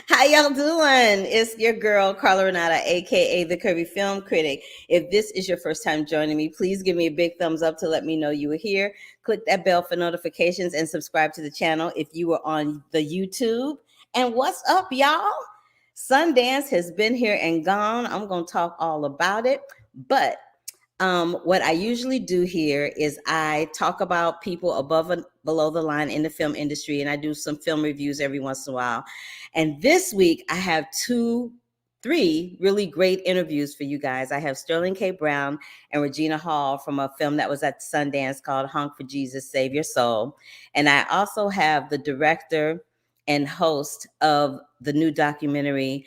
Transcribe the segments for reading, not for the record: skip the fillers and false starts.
How y'all doing? It's your girl, Carla Renata, aka the Curvy Film Critic. If this is your first time joining me, please give me a big thumbs up to let me know you were here. Click that bell for notifications and subscribe to the channel if you were on the YouTube. And what's up, y'all? Sundance has been here and gone. I'm going to talk all about it. But what I usually do here is I talk about people above and below the line in the film industry, and I do some film reviews every once in a while. And this week I have three really great interviews for you guys. I have Sterling K. Brown and Regina Hall from a film that was at Sundance called Honk For Jesus, Save Your Soul. And I also have the director and host of the new documentary,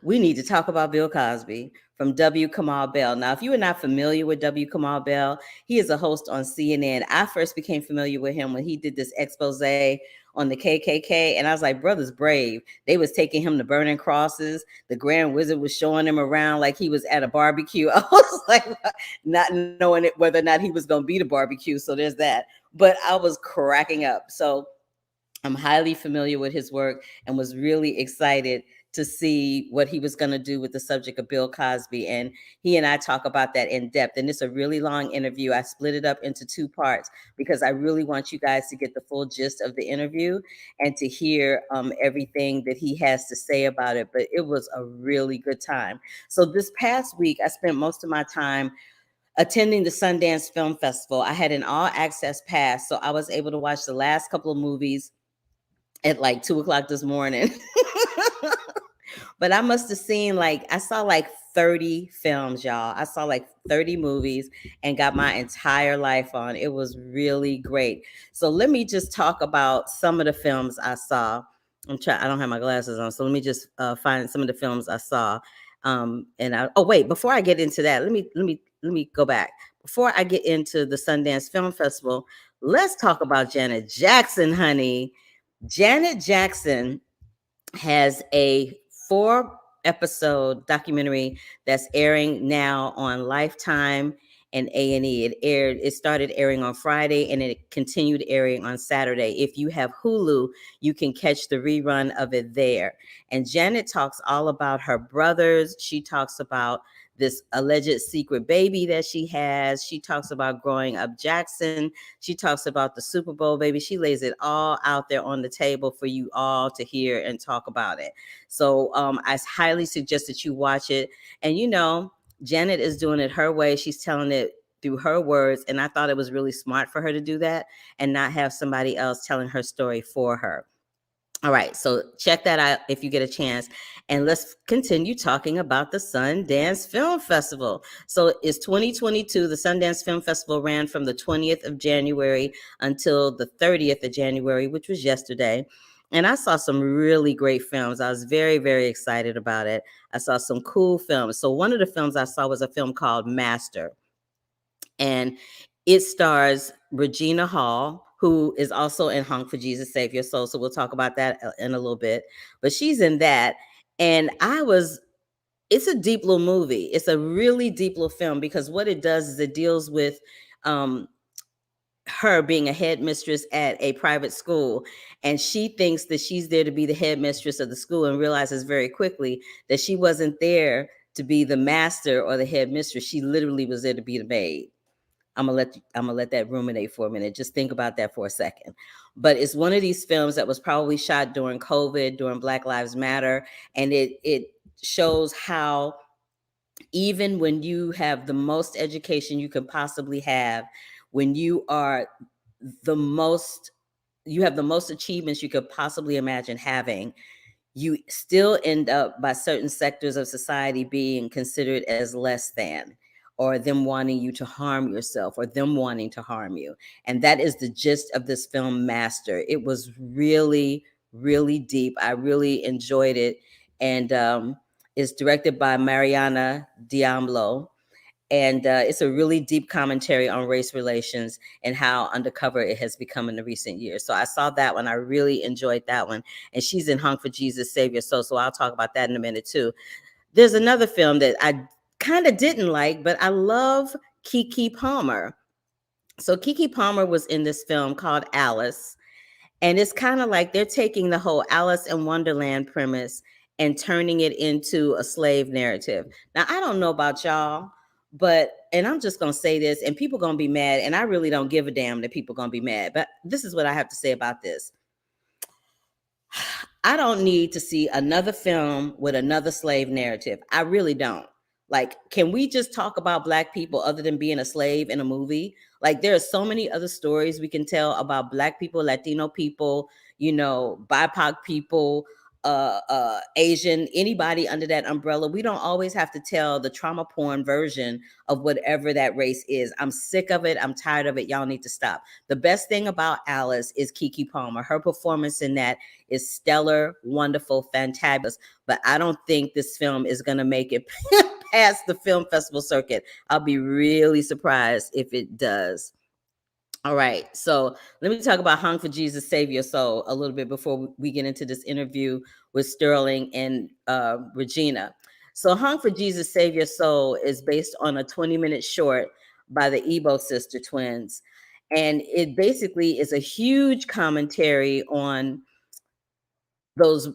We Need to Talk About Bill Cosby, from W. Kamau Bell. Now, if you are not familiar with W. Kamau Bell, he is a host on CNN. I first became familiar with him when he did this expose on the KKK, and I was like, brother's brave. They was taking him to burning crosses. The Grand Wizard was showing him around like he was at a barbecue. I was like, not knowing whether or not he was going to be the barbecue, so there's that. But I was cracking up. So I'm highly familiar with his work and was really excited to see what he was going to do with the subject of Bill Cosby. And he and I talk about that in depth. And it's a really long interview. I split it up into two parts because I really want you guys to get the full gist of the interview and to hear everything that he has to say about it. But it was a really good time. So this past week, I spent most of my time attending the Sundance Film Festival. I had an all-access pass, so I was able to watch the last couple of movies at like 2:00 this morning. But I must have seen I saw like 30 films, y'all. I saw like 30 movies and got my entire life on. It was really great. So let me just talk about some of the films I saw. I don't have my glasses on, so let me just find some of the films I saw. Before I get into that, let me go back. Before I get into the Sundance Film Festival, let's talk about Janet Jackson, honey. Janet Jackson has a 4-episode documentary that's airing now on Lifetime and A&E. It started airing on Friday and it continued airing on Saturday. If you have Hulu, you can catch the rerun of it there. And Janet talks all about her brothers. She talks about this alleged secret baby that she has. She talks about growing up Jackson. She talks about the Super Bowl baby. She lays it all out there on the table for you all to hear and talk about it. So I highly suggest that you watch it. And Janet is doing it her way. She's telling it through her words. And I thought it was really smart for her to do that and not have somebody else telling her story for her. All right, so check that out if you get a chance. And let's continue talking about the Sundance Film Festival. So it's 2022. The Sundance Film Festival ran from the 20th of January until the 30th of January, which was yesterday. And I saw some really great films. I was very, very excited about it. I saw some cool films. So one of the films I saw was a film called Master. And it stars Regina Hall, who is also in Honk For Jesus, Save Your Soul. So we'll talk about that in a little bit. But she's in that. And it's a deep little movie. It's a really deep little film because what it does is it deals with her being a headmistress at a private school. And she thinks that she's there to be the headmistress of the school and realizes very quickly that she wasn't there to be the master or the headmistress. She literally was there to be the maid. I'm gonna let that ruminate for a minute. Just think about that for a second. But it's one of these films that was probably shot during COVID, during Black Lives Matter, and it shows how even when you have the most education you can possibly have, when you have the most achievements you could possibly imagine having, you still end up by certain sectors of society being considered as less than, or them wanting you to harm yourself, or them wanting to harm you. And that is the gist of this film, Master. It was really, really deep. I really enjoyed it. And it's directed by Mariana Diablo. And it's a really deep commentary on race relations and how undercover it has become in the recent years. So I saw that one. I really enjoyed that one. And she's in Honk For Jesus, Save Your Soul. So I'll talk about that in a minute too. There's another film that I kind of didn't like, but I love Keke Palmer. So Keke Palmer was in this film called Alice. And it's kind of like they're taking the whole Alice in Wonderland premise and turning it into a slave narrative. Now, I don't know about y'all, but, and I'm just going to say this, and people going to be mad, and I really don't give a damn that people going to be mad, but this is what I have to say about this. I don't need to see another film with another slave narrative. I really don't. Like, can we just talk about Black people other than being a slave in a movie? Like, there are so many other stories we can tell about Black people, Latino people, you know, BIPOC people, Asian, anybody under that umbrella. We don't always have to tell the trauma porn version of whatever that race is. I'm sick of it. I'm tired of it. Y'all need to stop. The best thing about Alice is Keke Palmer. Her performance in that is stellar, wonderful, fantabulous. But I don't think this film is going to make it past the film festival circuit. I'll be really surprised if it does. All right, so let me talk about Honk For Jesus, Save Your Soul a little bit before we get into this interview with Sterling and Regina. So Honk For Jesus, Save Your Soul is based on a 20-minute short by the Ebo sister twins. And it basically is a huge commentary on those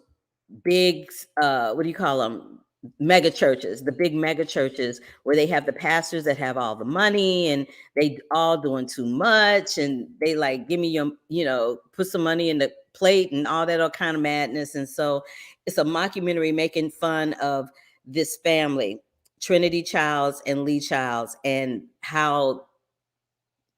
big, what do you call them? Mega churches, the big mega churches where they have the pastors that have all the money and they all doing too much. And they like, give me your, you know, put some money in the plate and all that all kind of madness. And so it's a mockumentary making fun of this family, Trinity Childs and Lee Childs, and how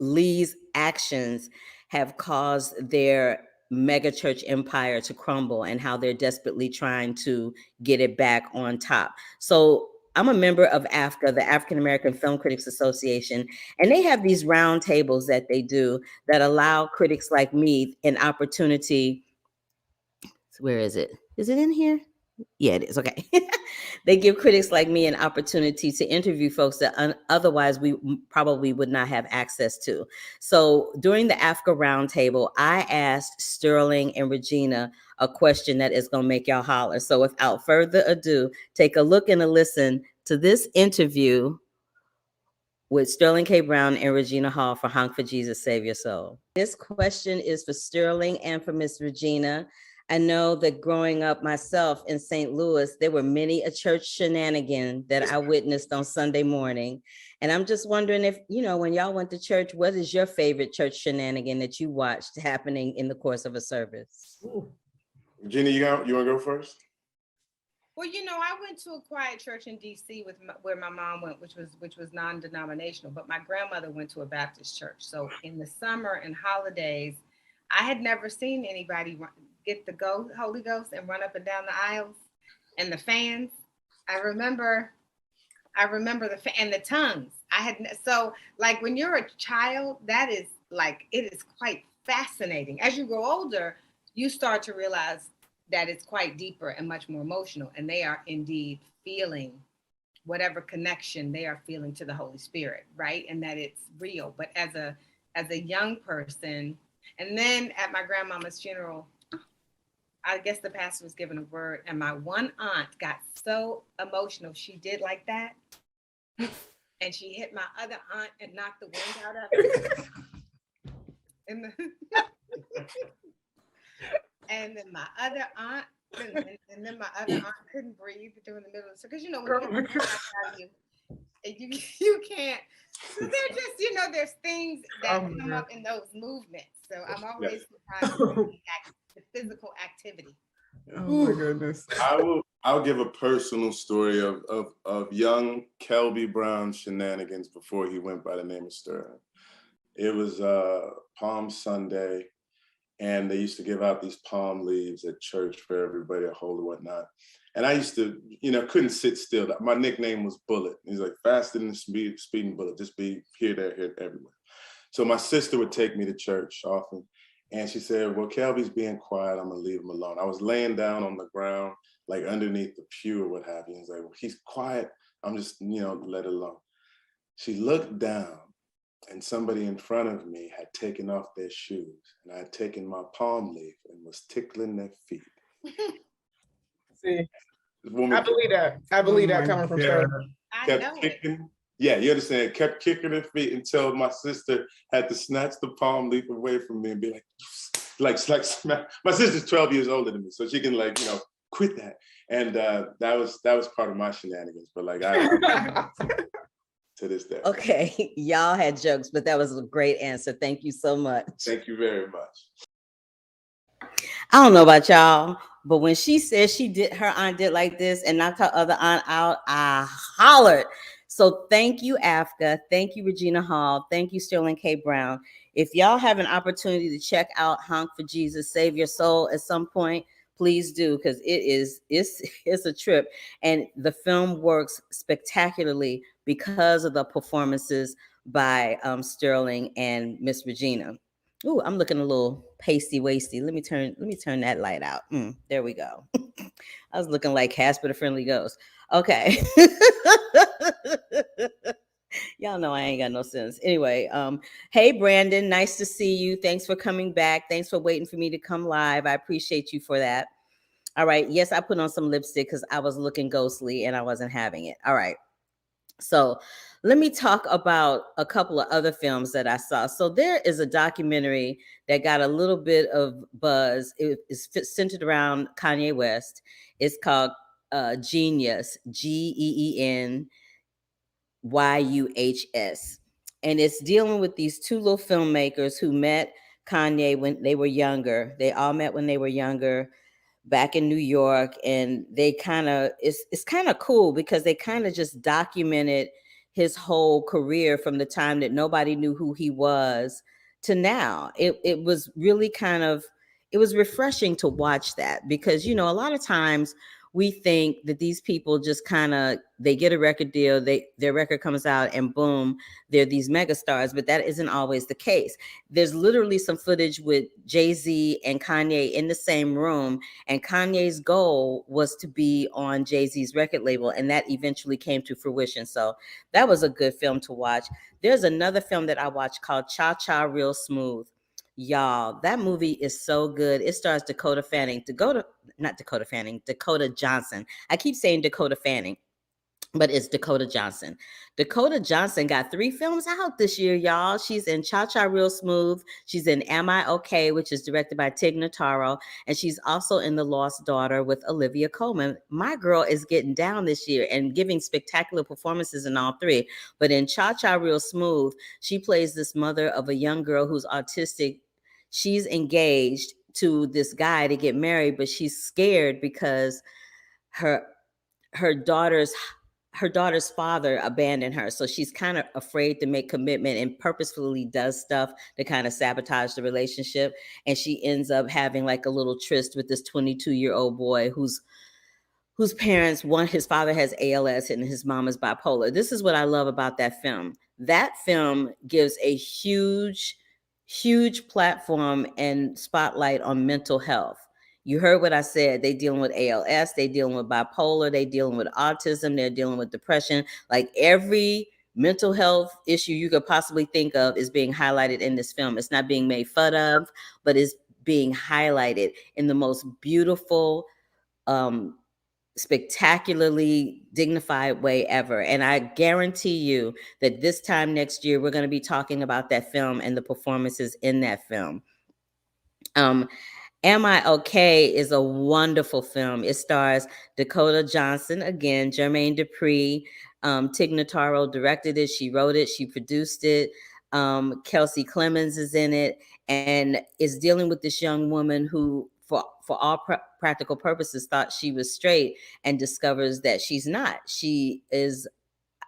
Lee's actions have caused their mega church empire to crumble and how they're desperately trying to get it back on top. So I'm a member of AFCA, the African American Film Critics Association, and they have these round tables that they do that allow critics like me an opportunity. Where is it? Is it in here? Yeah, it is. Okay. They give critics like me an opportunity to interview folks that otherwise we probably would not have access to. So during the Africa Roundtable, I asked Sterling and Regina a question that is going to make y'all holler. So without further ado, take a look and a listen to this interview with Sterling K. Brown and Regina Hall for Honk For Jesus, Save Your Soul. This question is for Sterling and for Miss Regina. I know that growing up myself in St. Louis, there were many a church shenanigan that I witnessed on Sunday morning. And I'm just wondering if, you know, when y'all went to church, what is your favorite church shenanigan that you watched happening in the course of a service? Ooh. Regina, you want to go first? Well, you know, I went to a quiet church in D.C. where my mom went, which was non-denominational, but my grandmother went to a Baptist church. So in the summer and holidays, I had never seen anybody get the Holy Ghost and run up and down the aisles and the fans. I remember and the tongues. So like when you're a child, that is like, it is quite fascinating. As you grow older, you start to realize that it's quite deeper and much more emotional, and they are indeed feeling whatever connection they are feeling to the Holy Spirit, right? And that it's real. But as a young person, and then at my grandmama's funeral, I guess the pastor was given a word, and my one aunt got so emotional, she did like that, and she hit my other aunt and knocked the wind out of her. And then my other aunt, couldn't breathe during the middle of the, because you know when you can't. So they're just, you know, there's things that come up in those movements. So I'm always surprised at the physical activity. Oh my goodness. I'll give a personal story of young Kelby Brown's shenanigans before he went by the name of Sterling. It was Palm Sunday, and they used to give out these palm leaves at church for everybody to hold and whatnot. And I used to, you know, couldn't sit still. My nickname was Bullet. He's like, faster than the speeding bullet, just be here, there, here, everywhere. So my sister would take me to church often. And she said, well, Kelby's being quiet, I'm gonna leave him alone. I was laying down on the ground, like underneath the pew or what have you. He's like, well, he's quiet, I'm just, you know, let it alone. She looked down, and somebody in front of me had taken off their shoes, and I had taken my palm leaf and was tickling their feet. See, I believe that. I believe that coming from Sterling. Kept kicking. Yeah, you understand? Kept kicking her feet until my sister had to snatch the palm leaf away from me and be like, my sister's 12 years older than me, so she can like, quit that. And that was part of my shenanigans. But like I to this day. Okay, y'all had jokes, but that was a great answer. Thank you so much. Thank you very much. I don't know about y'all, but when she said her aunt did like this and knocked her other aunt out, I hollered. So thank you, Afka. Thank you, Regina Hall. Thank you, Sterling K. Brown. If y'all have an opportunity to check out Honk for Jesus, Save Your Soul at some point, please do, because it's a trip. And the film works spectacularly because of the performances by Sterling and Miss Regina. Ooh, I'm looking a little pasty-wasty. Let me turn that light out. There we go. I was looking like Casper the Friendly Ghost. Okay. Y'all know I ain't got no sense. Anyway, hey, Brandon, nice to see you. Thanks for coming back. Thanks for waiting for me to come live. I appreciate you for that. All right. Yes, I put on some lipstick because I was looking ghostly and I wasn't having it. All right. So let me talk about a couple of other films that I saw. So there is a documentary that got a little bit of buzz. It is centered around Kanye West. It's called Genius, GEENYUHS. And it's dealing with these two little filmmakers who met Kanye when they were younger. They all met when they were younger back in New York, and they it's kind of cool because they kind of just documented his whole career from the time that nobody knew who he was to now. It was really it was refreshing to watch that because, a lot of times we think that these people just they get a record deal, their record comes out and boom, they're these mega stars, but that isn't always the case. There's literally some footage with Jay-Z and Kanye in the same room, and Kanye's goal was to be on Jay-Z's record label, and that eventually came to fruition. So that was a good film to watch. There's another film that I watched called Cha Cha Real Smooth. Y'all, that movie is so good. It stars Dakota Johnson. I keep saying Dakota Fanning, but it's Dakota Johnson. Dakota Johnson got 3 films out this year, y'all. She's in Cha Cha Real Smooth. She's in Am I Okay, which is directed by Tig Notaro. And she's also in The Lost Daughter with Olivia Colman. My girl is getting down this year and giving spectacular performances in all 3. But in Cha Cha Real Smooth, she plays this mother of a young girl who's autistic. She's engaged to this guy to get married, but she's scared because her daughter's father abandoned her. So she's kind of afraid to make commitment and purposefully does stuff to kind of sabotage the relationship. And she ends up having like a little tryst with this 22-year-old boy whose parents, his father has ALS and his mom is bipolar. This is what I love about that film. That film gives a huge platform and spotlight on mental health. You heard what I said. They dealing with ALS, they dealing with bipolar, they dealing with autism, they're dealing with depression. Like every mental health issue you could possibly think of is being highlighted in this film. It's not being made fun of, but it's being highlighted in the most beautiful, spectacularly dignified way ever. And I guarantee you that this time next year, we're going to be talking about that film and the performances in that film. Am I Okay is a wonderful film. It stars Dakota Johnson, again, Jermaine Dupri. Tig Notaro directed it. She wrote it. She produced it. Kelsey Clemens is in it, and is dealing with this young woman who, for all practical purposes, thought she was straight and discovers that she's not. She is,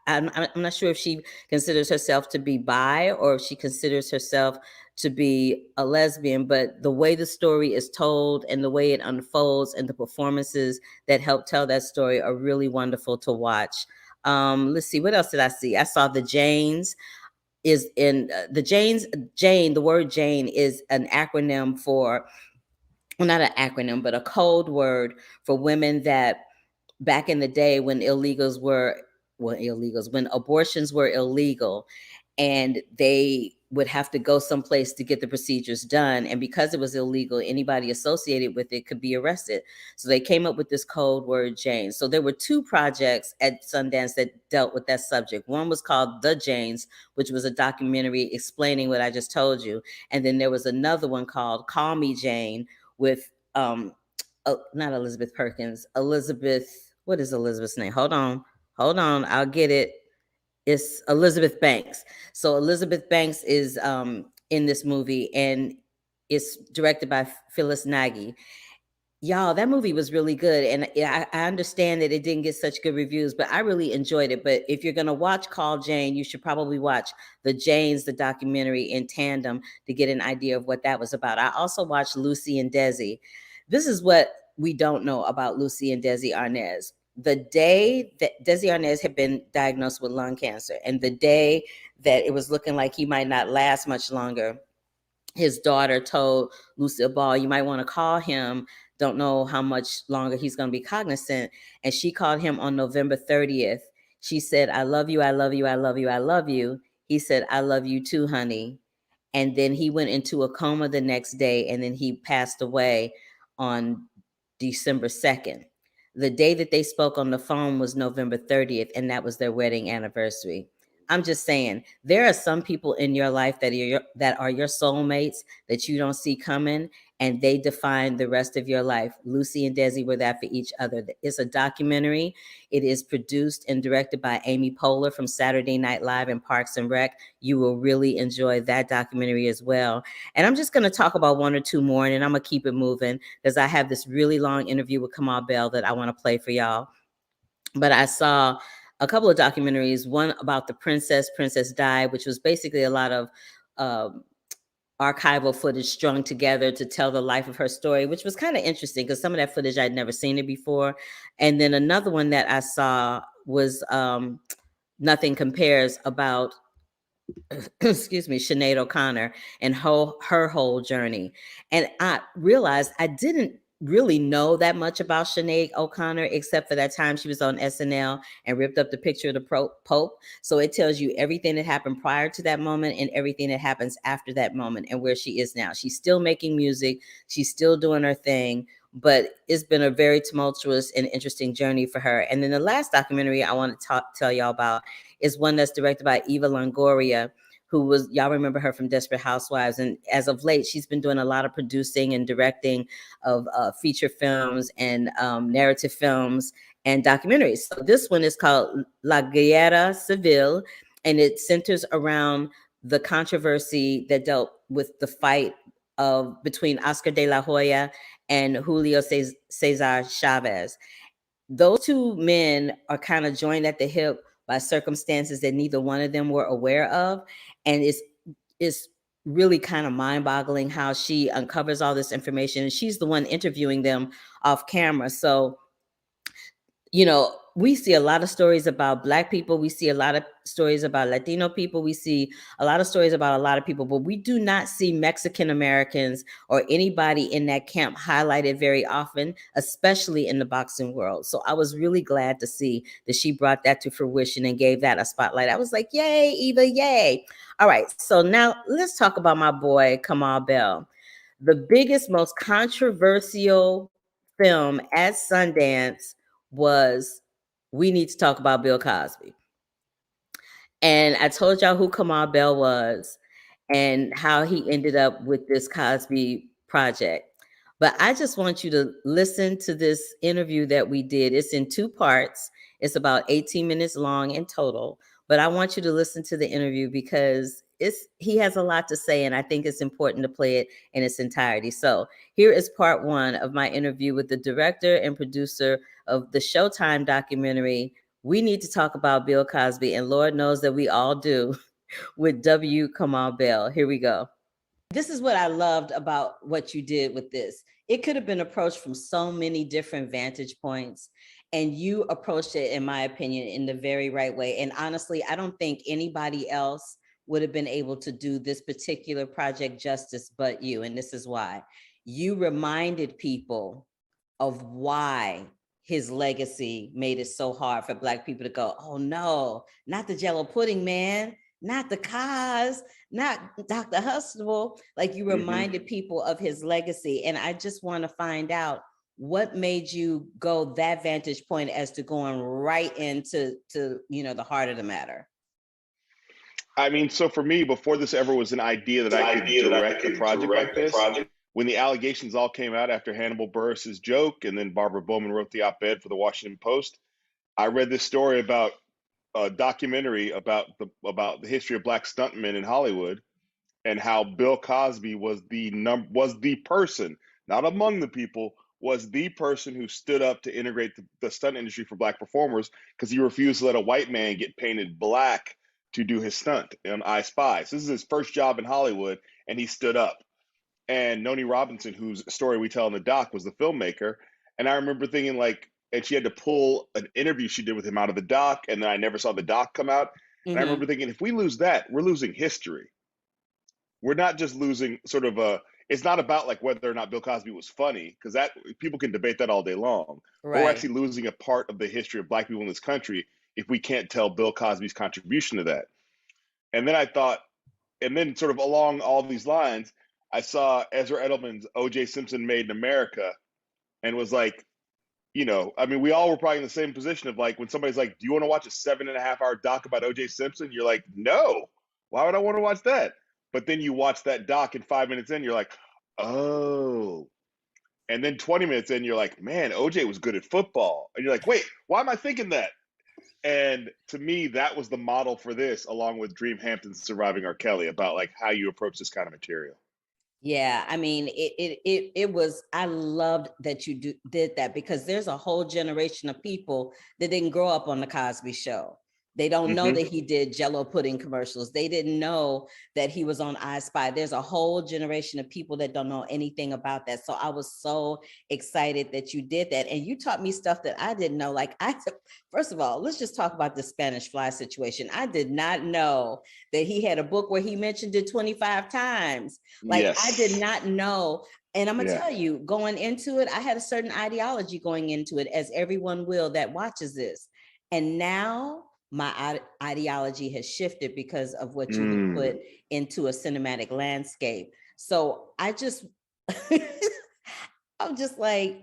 I'm not sure if she considers herself to be bi or if she considers herself to be a lesbian, but the way the story is told and the way it unfolds and the performances that help tell that story are really wonderful to watch. Let's see, what else did I see? I saw The Janes. Is in the Janes. Jane, the word Jane is an acronym for, well, not an acronym, but a code word for women that back in the day when when abortions were illegal and they would have to go someplace to get the procedures done. And because it was illegal, anybody associated with it could be arrested. So they came up with this code word Janes. So there were 2 projects at Sundance that dealt with that subject. One was called The Janes, which was a documentary explaining what I just told you. And then there was another one called Call Me Jane with, not Elizabeth Perkins, Elizabeth, what is Elizabeth's name? Hold on, I'll get it. It's Elizabeth Banks. So Elizabeth Banks is in this movie, and it's directed by Phyllis Nagy. Y'all, that movie was really good. And I understand that it didn't get such good reviews, but I really enjoyed it. But if you're going to watch Call Jane, you should probably watch The Janes, the documentary, in tandem to get an idea of what that was about. I also watched Lucy and Desi. This is what we don't know about Lucy and Desi Arnaz. The day that Desi Arnaz had been diagnosed with lung cancer, and the day that it was looking like he might not last much longer, his daughter told Lucille Ball, you might want to call him. Don't know how much longer he's going to be cognizant. And she called him on November 30th. She said, I love you, I love you, I love you, I love you. He said, I love you too, honey. And then he went into a coma the next day, and then he passed away on December 2nd. The day that they spoke on the phone was November 30th, and that was their wedding anniversary. I'm just saying, there are some people in your life that are your soulmates that you don't see coming, and they define the rest of your life. Lucy and Desi were that for each other. It's a documentary. It is produced and directed by Amy Poehler from Saturday Night Live and Parks and Rec. You will really enjoy that documentary as well. And I'm just going to talk about 1 or 2 more, and then I'm going to keep it moving because I have this really long interview with Kamau Bell that I want to play for y'all. But I saw a couple of documentaries, one about the Princess Di, which was basically a lot of archival footage strung together to tell the life of her story, which was kind of interesting because some of that footage I'd never seen it before. And then another one that I saw was Nothing Compares, about excuse me, Sinead O'Connor and her whole journey. And I realized I didn't really know that much about Sinead O'Connor, except for that time she was on SNL and ripped up the picture of the Pope. So it tells you everything that happened prior to that moment and everything that happens after that moment and where she is now. She's still making music. She's still doing her thing. But it's been a very tumultuous and interesting journey for her. And then the last documentary I want to tell y'all about is one that's directed by Eva Longoria, who was, y'all remember her from Desperate Housewives. And as of late, she's been doing a lot of producing and directing of feature films and narrative films and documentaries. So this one is called La Guerra Civil, and it centers around the controversy that dealt with the fight between Oscar de la Hoya and Julio Cesar Chavez. Those 2 men are kind of joined at the hip by circumstances that neither one of them were aware of. And it's really kind of mind-boggling how she uncovers all this information. And she's the one interviewing them off camera. So, you know, we see a lot of stories about Black people. We see a lot of stories about Latino people. We see a lot of stories about a lot of people, but we do not see Mexican Americans or anybody in that camp highlighted very often, especially in the boxing world. So I was really glad to see that she brought that to fruition and gave that a spotlight. I was like, yay, Eva, yay. All right, so now let's talk about my boy, Kamau Bell. The biggest, most controversial film at Sundance was We Need to Talk About Bill Cosby. And I told y'all who Kamau Bell was and how he ended up with this Cosby project. But I just want you to listen to this interview that we did. It's in 2 parts. It's about 18 minutes long in total. But I want you to listen to the interview because he has a lot to say, and I think it's important to play it in its entirety. So here is part 1 of my interview with the director and producer of the Showtime documentary, We Need to Talk About Bill Cosby, and Lord knows that we all do, with W. Kamau Bell. Here we go. This is what I loved about what you did with this. It could have been approached from so many different vantage points, and you approached it, in my opinion, in the very right way. And honestly, I don't think anybody else would have been able to do this particular project justice but you. And this is why. You reminded people of why his legacy made it so hard for Black people to go, oh no, not the Jello pudding, man. not the Cos, not Dr. Huxtable. Like you reminded people of his legacy. And I just want to find out what made you go that vantage point as to going right into the heart of the matter. I mean, so for me, before this ever was an idea that I could direct a project like this, when the allegations all came out after Hannibal Buress's joke, and then Barbara Bowman wrote the op-ed for the Washington Post, I read this story about a documentary about the history of Black stuntmen in Hollywood, and how Bill Cosby was the person, not among the people, was the person who stood up to integrate the stunt industry for Black performers, because he refused to let a white man get painted black to do his stunt on I Spy. So this is his first job in Hollywood, and he stood up. And Noni Robinson, whose story we tell in the doc, was the filmmaker. And I remember thinking, like, and she had to pull an interview she did with him out of the doc, and then I never saw the doc come out. And I remember thinking, if we lose that, we're losing history. We're not just losing sort of it's not about like whether or not Bill Cosby was funny, because that people can debate that all day long. Right. But we're actually losing a part of the history of Black people in this country if we can't tell Bill Cosby's contribution to that. And then I thought, and then sort of along all these lines, I saw Ezra Edelman's O.J. Simpson Made in America, and was like, I mean, we all were probably in the same position of like, when somebody's like, do you want to watch a 7.5-hour doc about O.J. Simpson? You're like, no, why would I want to watch that? But then you watch that doc, and 5 minutes in, you're like, oh. And then 20 minutes in, you're like, man, OJ was good at football. And you're like, wait, why am I thinking that? And to me, that was the model for this, along with Dream Hampton's Surviving R. Kelly, about like how you approach this kind of material. Yeah, I mean, it was, I loved that you did that, because there's a whole generation of people that didn't grow up on the Cosby Show. They don't know that he did Jell-O pudding commercials. They didn't know that he was on I Spy. There's a whole generation of people that don't know anything about that. So I was so excited that you did that. And you taught me stuff that I didn't know. Like, first of all, let's just talk about the Spanish fly situation. I did not know that he had a book where he mentioned it 25 times. Like, yes. I did not know. And I'm gonna tell you, going into it, I had a certain ideology going into it, as everyone will that watches this. And now my ideology has shifted because of what you put into a cinematic landscape. So I'm just like,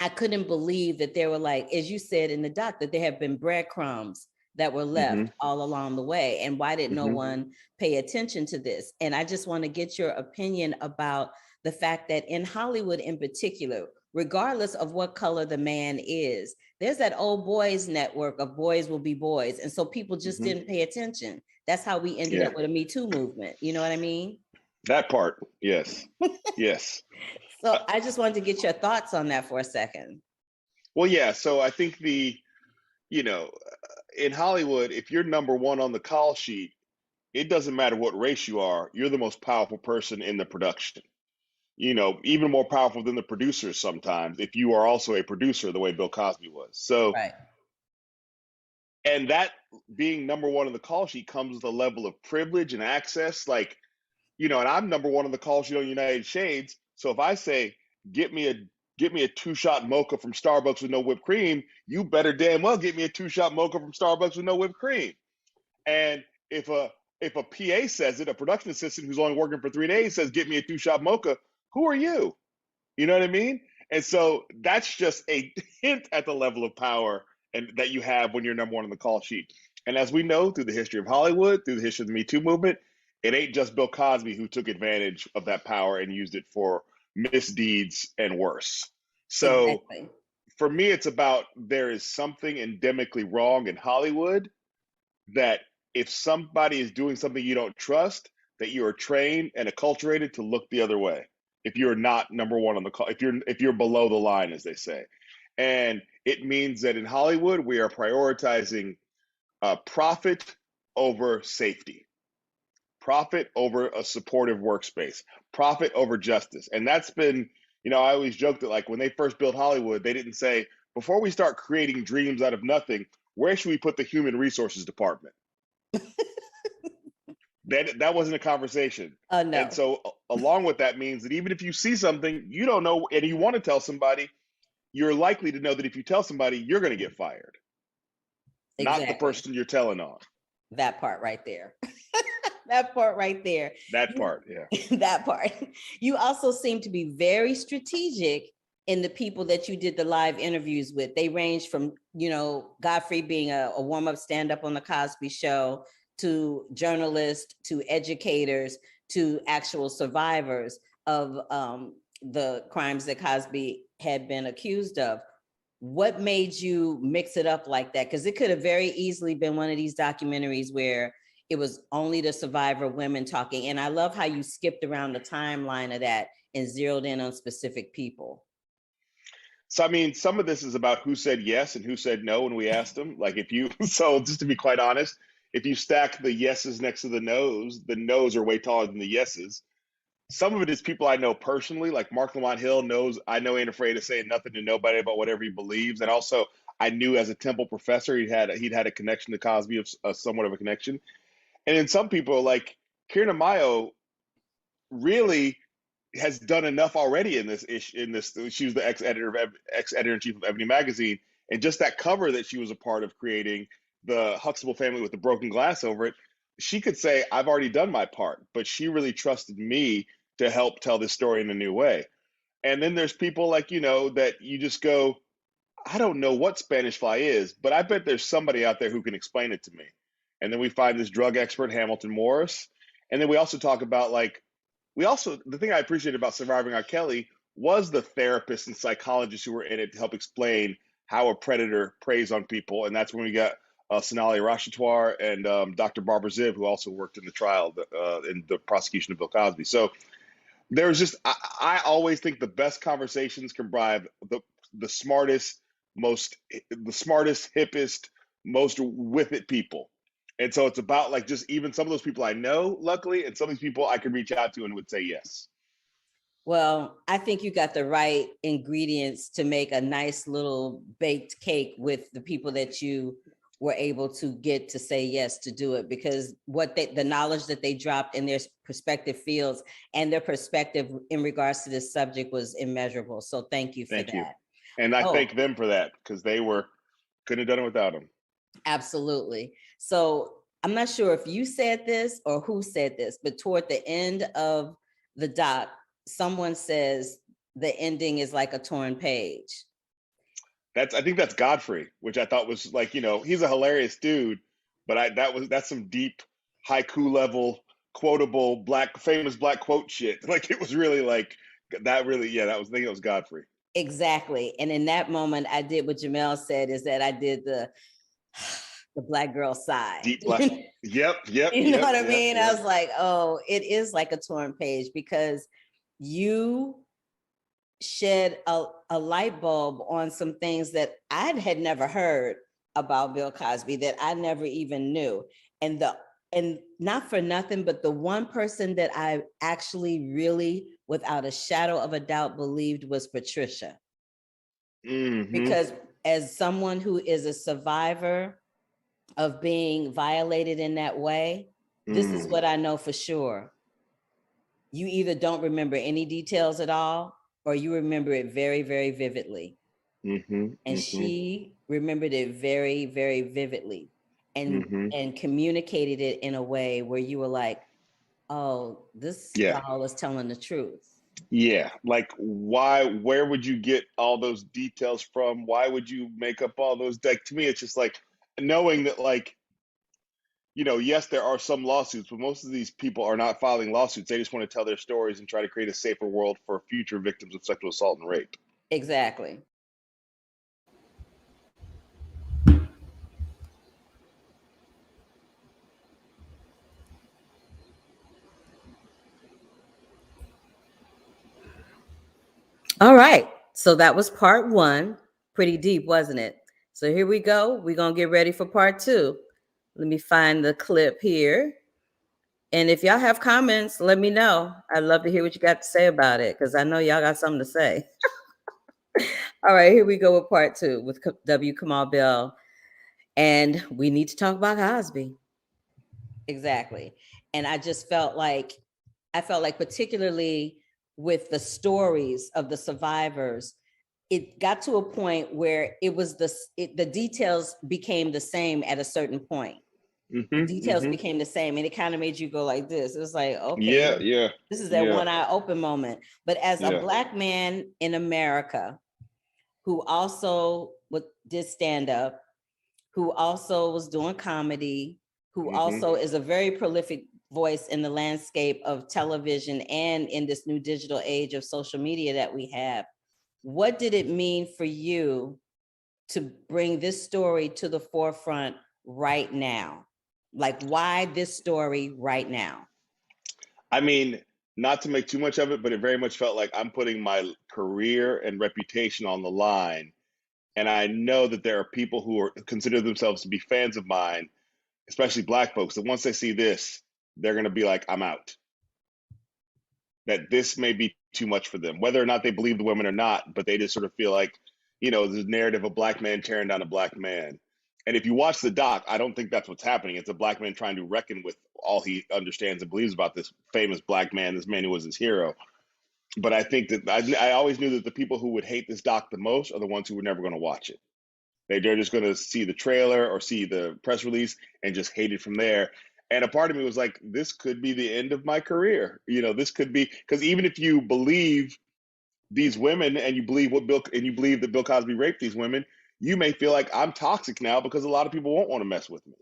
I couldn't believe that there were, like, as you said in the doc, that there have been breadcrumbs that were left all along the way. And why did no one pay attention to this? And I just want to get your opinion about the fact that in Hollywood in particular, regardless of what color the man is, there's that old boys network of boys will be boys. And so people just didn't pay attention. That's how we ended up with a Me Too movement. You know what I mean? That part, yes. Yes. So I just wanted to get your thoughts on that for a second. Well, yeah. So I think in Hollywood, if you're number one on the call sheet, it doesn't matter what race you are, you're the most powerful person in the production. Even more powerful than the producers sometimes, if you are also a producer, the way Bill Cosby was. So, right. And that being number one on the call sheet comes with a level of privilege and access. Like, and I'm number one on the call sheet on United Shades. So if I say, get me a 2-shot mocha from Starbucks with no whipped cream, you better damn well get me a 2-shot mocha from Starbucks with no whipped cream. And if a PA says it, a production assistant who's only working for 3 days says, get me a 2-shot mocha, who are you? You know what I mean? And so that's just a hint at the level of power and that you have when you're number one on the call sheet. And as we know, through the history of Hollywood, through the history of the Me Too movement, it ain't just Bill Cosby who took advantage of that power and used it for misdeeds and worse. So for me, it's about, there is something endemically wrong in Hollywood, that if somebody is doing something you don't trust, that you are trained and acculturated to look the other way. If you're not number one on the call, if you're below the line, as they say. And it means that in Hollywood, we are prioritizing profit over safety, profit over a supportive workspace, profit over justice. And that's been, I always joke that, like, when they first built Hollywood, they didn't say, before we start creating dreams out of nothing, where should we put the human resources department? That wasn't a conversation. No. And so along with that means that even if you see something you don't know and you want to tell somebody, you're likely to know that if you tell somebody, you're going to get fired. Exactly. Not the person you're telling on. That part right there. That part right there. That part, yeah. That part. You also seem to be very strategic in the people that you did the live interviews with. They range from, Godfrey being a warm-up stand-up on the Cosby Show, to journalists, to educators, to actual survivors of the crimes that Cosby had been accused of. What made you mix it up like that? Because it could have very easily been one of these documentaries where it was only the survivor women talking. And I love how you skipped around the timeline of that and zeroed in on specific people. So, I mean, some of this is about who said yes and who said no when we asked them. Like so just to be quite honest, if you stack the yeses next to the no's are way taller than the yeses. Some of it is people I know personally, like Mark Lamont Hill knows, I know ain't afraid of saying nothing to nobody about whatever he believes. And also I knew as a Temple professor, he'd had a connection to Cosby, somewhat of a connection. And then some people like Kierna Mayo really has done enough already in this issue. She was the ex-editor-in-chief of Ebony Magazine. And just that cover that she was a part of creating, the Huxtable family with the broken glass over it, she could say, I've already done my part, but she really trusted me to help tell this story in a new way. And then there's people like, that you just go, I don't know what Spanish fly is, but I bet there's somebody out there who can explain it to me. And then we find this drug expert, Hamilton Morris. And then we also talk about the thing I appreciated about Surviving R. Kelly was the therapists and psychologists who were in it to help explain how a predator preys on people. And that's when we got Sonali Rashitwar and Dr. Barbara Ziv, who also worked in the trial, in the prosecution of Bill Cosby. So there's just, I always think the best conversations can bribe the smartest, hippest, most with it people. And so it's about like just even some of those people I know, luckily, and some of these people I could reach out to and would say yes. Well, I think you got the right ingredients to make a nice little baked cake with the people that you were able to get to say yes to do it, because the knowledge that they dropped in their respective fields and their perspective in regards to this subject was immeasurable. So thank you for that. And I thank them for that, because couldn't have done it without them. Absolutely. So I'm not sure if you said this or who said this, but toward the end of the doc, someone says the ending is like a torn page. I think that's Godfrey, which I thought was like, he's a hilarious dude, but that's some deep haiku level quotable famous black quote shit. Like it was really like that. Really, yeah, I think it was Godfrey. Exactly. And in that moment, I did what Jamel said, is that I did the black girl sigh. Deep black. Yep. You know what I mean? Yep. I was like, oh, it is like a torn page, because you shed a light bulb on some things that I had never heard about Bill Cosby, that I never even knew. And not for nothing, but the one person that I actually really, without a shadow of a doubt, believed was Patricia. Mm-hmm. Because as someone who is a survivor of being violated in that way, this is what I know for sure. You either don't remember any details at all, or you remember it very, very vividly. Mm-hmm. And she remembered it very, very vividly, and communicated it in a way where you were like, oh, this doll is telling the truth. Yeah. Like, where would you get all those details from? Why would you make up all those? Like, to me, it's just like knowing that, like, yes, there are some lawsuits, but most of these people are not filing lawsuits. They just want to tell their stories and try to create a safer world for future victims of sexual assault and rape. Exactly. All right. So that was part one. Pretty deep, wasn't it? So here we go. We're going to get ready for part two. Let me find the clip here. And if y'all have comments, let me know. I'd love to hear what you got to say about it, because I know y'all got something to say. All right, here we go with part two with W. Kamau Bell. And we need to talk about Cosby. Exactly. And I felt like particularly with the stories of the survivors, it got to a point where it was the details became the same at a certain point. The Mm-hmm, details mm-hmm. became the same, and it kind of made you go like this. It was like, Yeah, okay, yeah. this is that Yeah. one eye open moment. But as a Yeah. Black man in America who also did stand up, who also was doing comedy, who also is a very prolific voice in the landscape of television and in this new digital age of social media that we have, what did it mean for you to bring this story to the forefront right now? Like, why this story right now? I mean, not to make too much of it, but it very much felt like I'm putting my career and reputation on the line. And I know that there are people who consider themselves to be fans of mine, especially Black folks, that once they see this, they're going to be like, I'm out. That this may be too much for them, whether or not they believe the women or not, but they just sort of feel like, the narrative of a Black man tearing down a Black man. And if you watch the doc, I don't think that's what's happening. It's a Black man trying to reckon with all he understands and believes about this famous Black man, this man who was his hero. But I think that I always knew that the people who would hate this doc the most are the ones who were never going to watch it. They're just going to see the trailer or see the press release and just hate it from there. And a part of me was like, this could be the end of my career. This could be, because even if you believe these women and you believe that Bill Cosby raped these women, you may feel like I'm toxic now because a lot of people won't want to mess with me.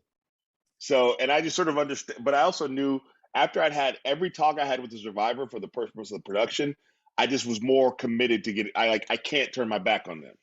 So, and I just sort of understand, but I also knew after I'd had every talk I had with the survivor for the purpose of the production, I just was more committed to I can't turn my back on them.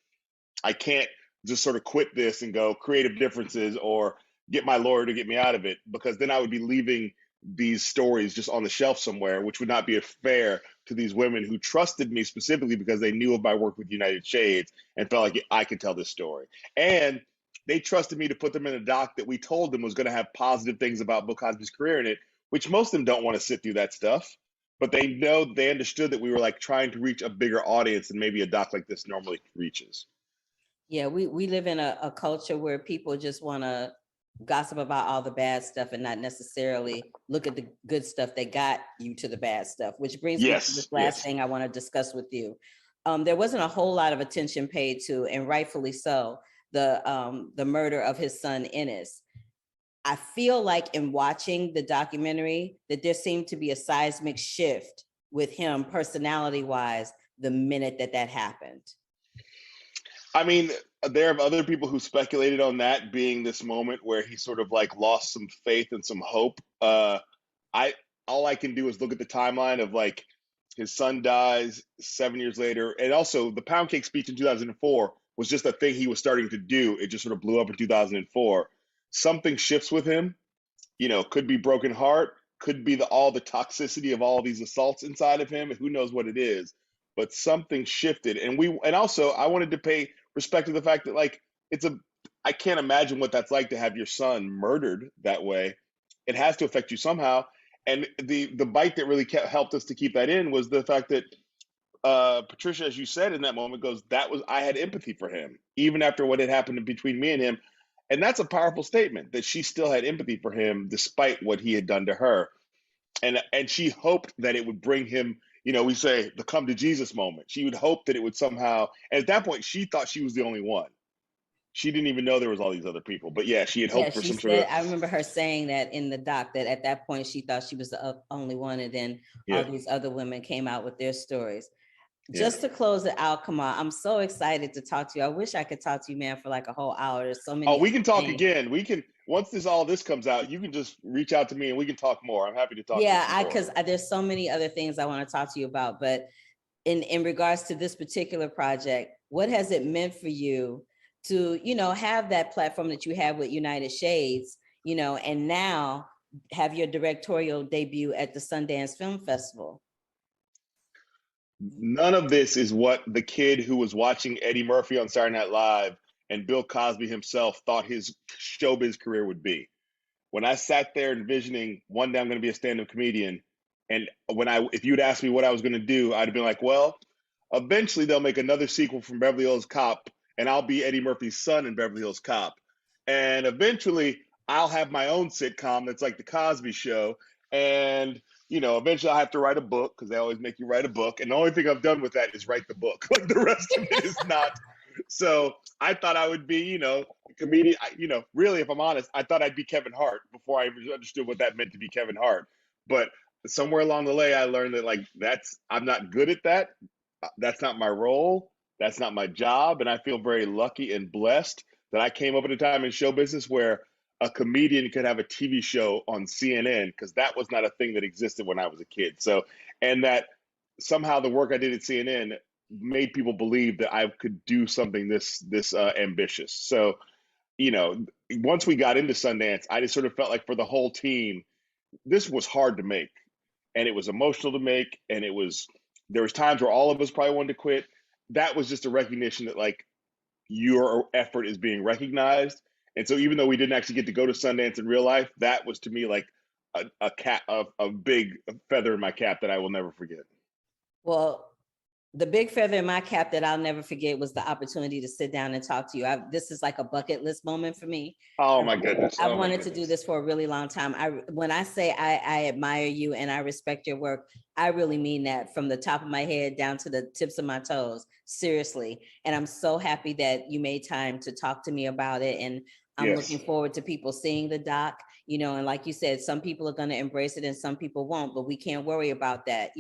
I can't just sort of quit this and go creative differences or get my lawyer to get me out of it, because then I would be leaving these stories just on the shelf somewhere, which would not be fair to these women who trusted me specifically because they knew of my work with United Shades and felt like I could tell this story. And they trusted me to put them in a doc that we told them was going to have positive things about Bill Cosby's career in it, which most of them don't want to sit through that stuff. But they understood that we were like trying to reach a bigger audience than maybe a doc like this normally reaches. Yeah, we live in a culture where people just want to gossip about all the bad stuff and not necessarily look at the good stuff that got you to the bad stuff, which brings me to this last thing I want to discuss with you. There wasn't a whole lot of attention paid to, and rightfully so, the murder of his son Ennis. I feel like in watching the documentary that there seemed to be a seismic shift with him personality-wise the minute that happened. I mean, there are other people who speculated on that being this moment where he sort of like lost some faith and some hope. All I can do is look at the timeline of like his son dies 7 years later, and also the pound cake speech in 2004 was just a thing he was starting to do. It just sort of blew up in 2004. Something shifts with him. Could be broken heart, could be all the toxicity of all these assaults inside of him. Who knows what it is? But something shifted, and also I wanted to pay respect to the fact that like I can't imagine what that's like to have your son murdered that way. It has to affect you somehow. And the bite that really helped us to keep that in was the fact that Patricia, as you said in that moment, I had empathy for him even after what had happened between me and him. And that's a powerful statement, that she still had empathy for him despite what he had done to her. And she hoped that it would bring him, we say the come to Jesus moment. She would hope that it would somehow, and at that point, she thought she was the only one. She didn't even know there was all these other people. But yeah, she had hoped for some sort of. I remember her saying that in the doc, that at that point she thought she was the only one, and then all these other women came out with their stories. Just to close it out, Kamau, I'm so excited to talk to you. I wish I could talk to you, man, for like a whole hour. There's so many. Oh, we can talk again. We can, once all this comes out, you can just reach out to me and we can talk more. I'm happy to talk. Yeah, because there's so many other things I want to talk to you about. But in regards to this particular project, what has it meant for you to, have that platform that you have with United Shades, and now have your directorial debut at the Sundance Film Festival? None of this is what the kid who was watching Eddie Murphy on Saturday Night Live and Bill Cosby himself thought his showbiz career would be. When I sat there envisioning one day I'm going to be a stand-up comedian, and if you'd asked me what I was going to do, I'd have been like, well, eventually they'll make another sequel from Beverly Hills Cop, and I'll be Eddie Murphy's son in Beverly Hills Cop. And eventually I'll have my own sitcom that's like the Cosby Show, and eventually I'll have to write a book because they always make you write a book. And the only thing I've done with that is write the book. Like the rest of it is not. So I thought I would be, comedian. Really, if I'm honest, I thought I'd be Kevin Hart before I understood what that meant to be Kevin Hart. But somewhere along the way, I learned that I'm not good at that. That's not my role. That's not my job. And I feel very lucky and blessed that I came up at a time in show business where a comedian could have a TV show on CNN, because that was not a thing that existed when I was a kid. So, and that somehow the work I did at CNN made people believe that I could do something this ambitious. So, once we got into Sundance, I just sort of felt like for the whole team, this was hard to make, and it was emotional to make, and there was times where all of us probably wanted to quit. That was just a recognition that like your effort is being recognized. And so even though we didn't actually get to go to Sundance in real life, that was to me like a big feather in my cap that I will never forget. Well, the big feather in my cap that I'll never forget was the opportunity to sit down and talk to you. This is like a bucket list moment for me. Oh my goodness. I've wanted to do this for a really long time. When I say I admire you and I respect your work, I really mean that from the top of my head down to the tips of my toes, seriously. And I'm so happy that you made time to talk to me about it. And I'm looking forward to people seeing the doc, and like you said, some people are going to embrace it and some people won't, but we can't worry about that.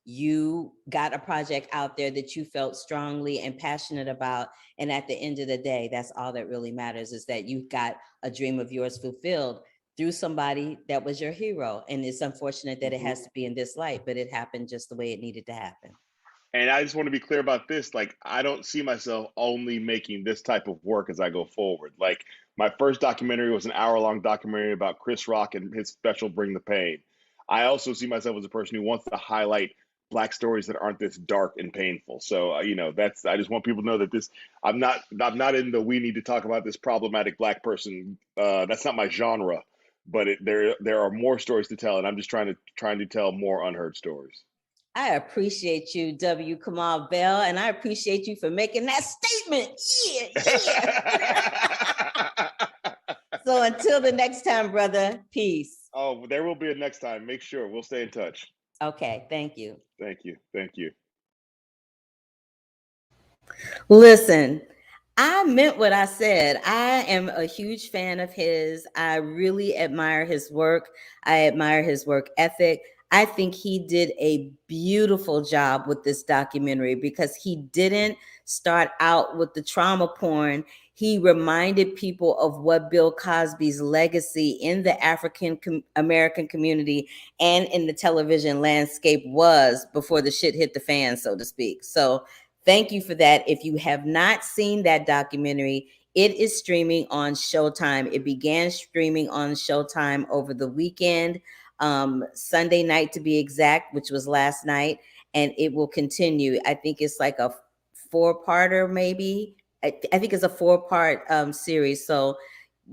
You got a project out there that you felt strongly and passionate about. And at the end of the day, that's all that really matters, is that you got a dream of yours fulfilled through somebody that was your hero. And it's unfortunate that it has to be in this light, but it happened just the way it needed to happen. And I just want to be clear about this. Like, I don't see myself only making this type of work as I go forward. Like, my first documentary was an hour-long documentary about Chris Rock and his special Bring the Pain. I also see myself as a person who wants to highlight Black stories that aren't this dark and painful. So, I just want people to know that I'm not in the, we need to talk about this problematic Black person. That's not my genre, but there are more stories to tell. And I'm just trying to tell more unheard stories. I appreciate you, W. Kamau Bell, and I appreciate you for making that statement. Yeah. So until the next time, brother, peace. Oh, there will be a next time. Make sure. We'll stay in touch. Okay, thank you. Thank you. Thank you. Listen, I meant what I said. I am a huge fan of his. I really admire his work. I admire his work ethic. I think he did a beautiful job with this documentary because he didn't start out with the trauma porn. He reminded people of what Bill Cosby's legacy in the African American community and in the television landscape was before the shit hit the fan, so to speak. So thank you for that. If you have not seen that documentary, it is streaming on Showtime. It began streaming on Showtime over the weekend. Sunday night to be exact, which was last night, and it will continue. I think it's like a 4-parter, maybe. I think it's a 4-part series. So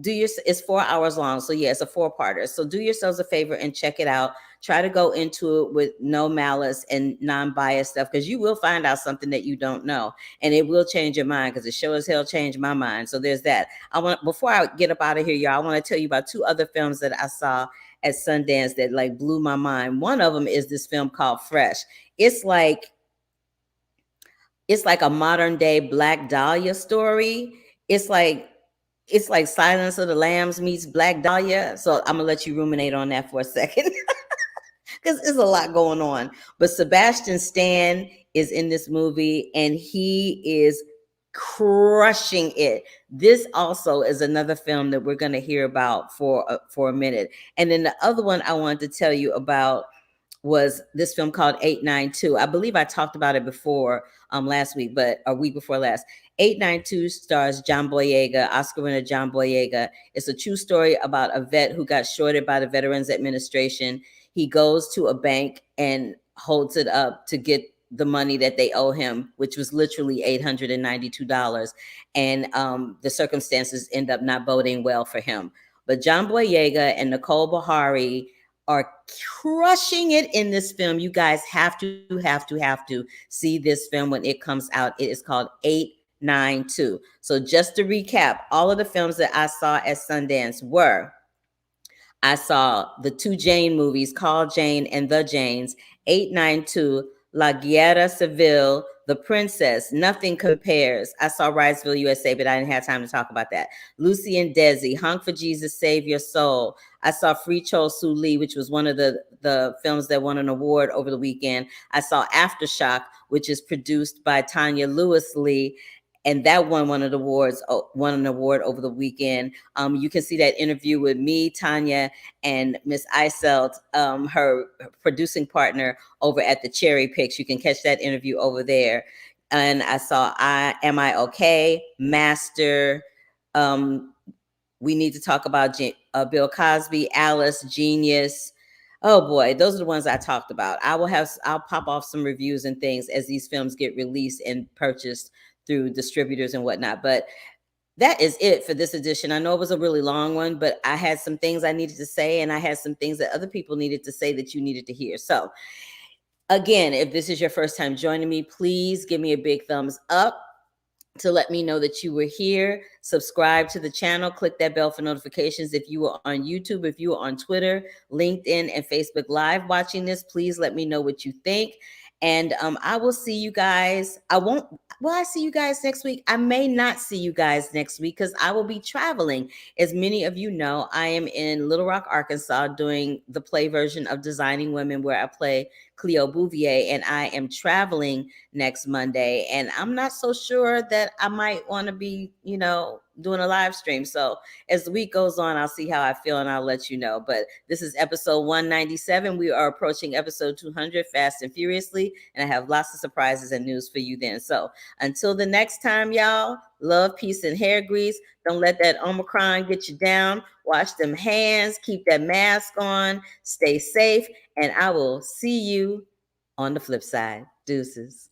it's 4 hours long. So yeah, it's a 4-parter. So do yourselves a favor and check it out. Try to go into it with no malice and non-biased stuff, because you will find out something that you don't know, and it will change your mind, because it sure as hell changed my mind. So there's that. Before I get up out of here, y'all, I want to tell you about 2 other films that I saw at Sundance that like blew my mind. One of them is this film called Fresh. It's like a modern day Black Dahlia story. It's like Silence of the Lambs meets Black Dahlia. So I'm gonna let you ruminate on that for a second, because there's a lot going on. But Sebastian Stan is in this movie, and he is crushing it. This also is another film that we're going to hear about for a minute. And then the other one I wanted to tell you about was this film called 892. I believe I talked about it before last week, but a week before last. 892 stars John Boyega, Oscar winner John Boyega. It's a true story about a vet who got shorted by the Veterans Administration. He goes to a bank and holds it up to get the money that they owe him, which was literally $892. And the circumstances end up not boding well for him. But John Boyega and Nicole Beharie are crushing it in this film. You guys have to see this film when it comes out. It is called 892. So just to recap, all of the films that I saw at Sundance were, I saw the 2 Jane movies, Call Jane and The Janes, 892, La Guerra Civil, The Princess, Nothing Compares. I saw Riceville, USA, but I didn't have time to talk about that. Lucy and Desi, Honk For Jesus, Save Your Soul. I saw Free Chol Soo Lee, which was one of the films that won an award over the weekend. I saw Aftershock, which is produced by Tanya Lewis Lee, and that won an award over the weekend. You can see that interview with me, Tanya, and Miss Iselt, her producing partner, over at the Cherry Picks. You can catch that interview over there. And I saw Am I Okay? Master. We need to talk about Bill Cosby, Alice, Genius. Oh boy, those are the ones I talked about. I'll pop off some reviews and things as these films get released and purchased through distributors and whatnot. But that is it for this edition. I know it was a really long one, but I had some things I needed to say, and I had some things that other people needed to say that you needed to hear. So again, if this is your first time joining me, please give me a big thumbs up to let me know that you were here. Subscribe to the channel, click that bell for notifications. If you were on YouTube, if you were on Twitter, LinkedIn, and Facebook Live watching this, please let me know what you think. And I will see you guys. Will I see you guys next week? I may not see you guys next week because I will be traveling. As many of you know, I am in Little Rock, Arkansas, doing the play version of Designing Women, where I play Cleo Bouvier, and I am traveling next Monday. And I'm not so sure that I might want to be, doing a live stream. So as the week goes on, I'll see how I feel and I'll let you know. But this is episode 197. We are approaching episode 200 fast and furiously, and I have lots of surprises and news for you then. So until the next time, y'all, love, peace, and hair grease. Don't let that Omicron get you down. Wash them hands, keep that mask on, stay safe, and I will see you on the flip side. Deuces.